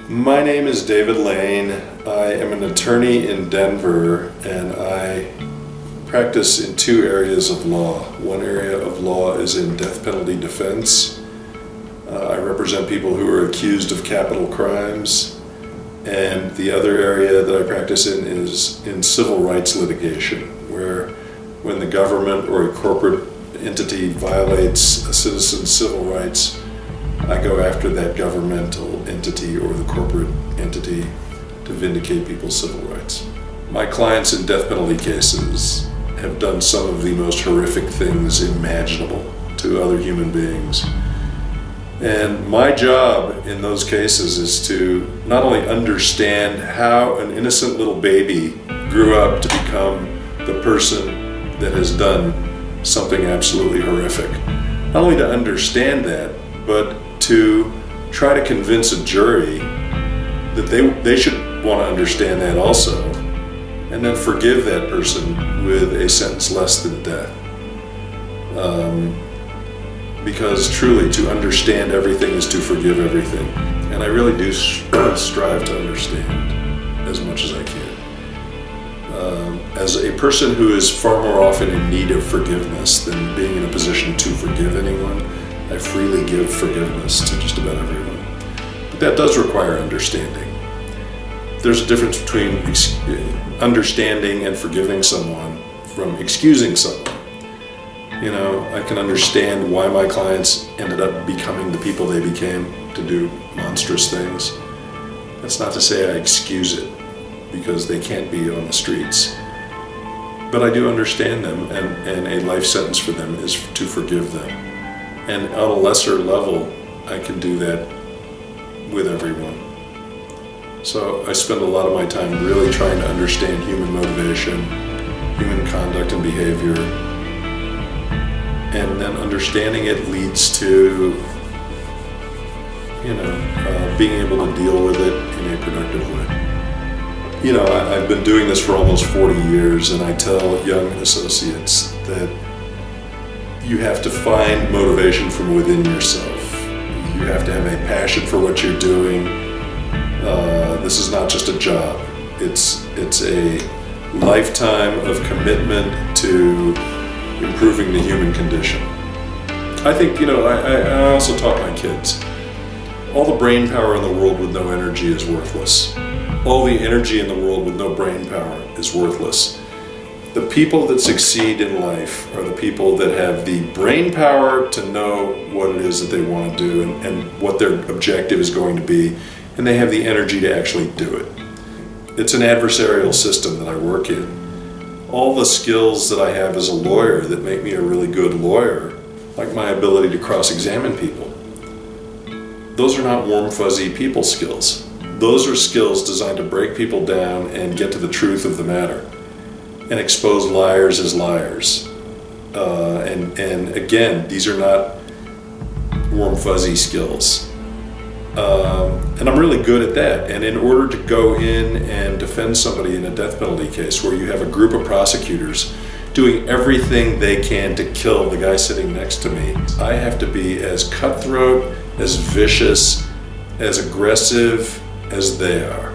My name is David Lane. I am an attorney in Denver, and I practice in two areas of law. One area of law is in death penalty defense. I represent people who are accused of capital crimes, and the other area that I practice in is in civil rights litigation, where when the government or a corporate entity violates a citizen's civil rights, I go after that governmental entity or the corporate entity to vindicate people's civil rights. My clients in death penalty cases have done some of the most horrific things imaginable to other human beings. And my job in those cases is to not only understand how an innocent little baby grew up to become the person that has done something absolutely horrific. Not only to understand that, but to try to convince a jury that they should want to understand that also, and then forgive that person with a sentence less than death. Because truly, to understand everything is to forgive everything. And I really do strive to understand as much as I can. As a person who is far more often in need of forgiveness than being in a position to forgive anyone, I freely give forgiveness to just about everyone. But that does require understanding. There's a difference between understanding and forgiving someone from excusing someone. You know, I can understand why my clients ended up becoming the people they became to do monstrous things. That's not to say I excuse it, because they can't be on the streets. But I do understand them, and a life sentence for them is to forgive them. And on a lesser level, I can do that with everyone. So I spend a lot of my time really trying to understand human motivation, human conduct and behavior, and then understanding it leads to, being able to deal with it in a productive way. I've been doing this for almost 40 years, and I tell young associates that you have to find motivation from within yourself. You have to have a passion for what you're doing. This is not just a job. It's a lifetime of commitment to improving the human condition. I think, I also taught my kids, all the brain power in the world with no energy is worthless. All the energy in the world with no brain power is worthless. The people that succeed in life are the people that have the brain power to know what it is that they want to do and what their objective is going to be, and they have the energy to actually do it. It's an adversarial system that I work in. All the skills that I have as a lawyer that make me a really good lawyer, like my ability to cross-examine people, those are not warm, fuzzy people skills. Those are skills designed to break people down and get to the truth of the matter and expose liars as liars. And again, these are not warm, fuzzy skills. And I'm really good at that. And in order to go in and defend somebody in a death penalty case where you have a group of prosecutors doing everything they can to kill the guy sitting next to me, I have to be as cutthroat, as vicious, as aggressive as they are.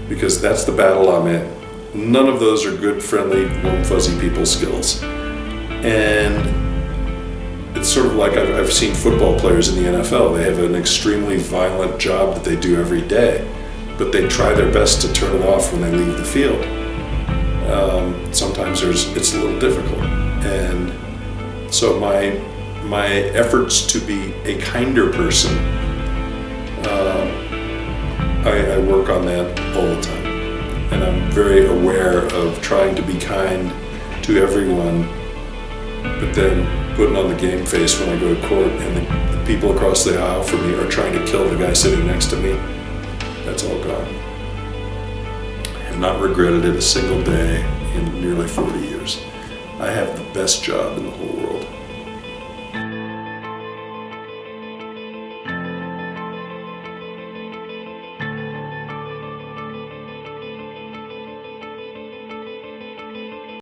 Because that's the battle I'm in. None of those are good, friendly, warm, fuzzy people skills. And it's sort of like I've seen football players in the NFL. They have an extremely violent job that they do every day, but they try their best to turn it off when they leave the field. Sometimes it's a little difficult. And so my efforts to be a kinder person, I work on that all the time. And I'm very aware of trying to be kind to everyone, but then putting on the game face when I go to court and the people across the aisle from me are trying to kill the guy sitting next to me. That's all gone. I have not regretted it a single day in nearly 40 years. I have the best job in the whole world.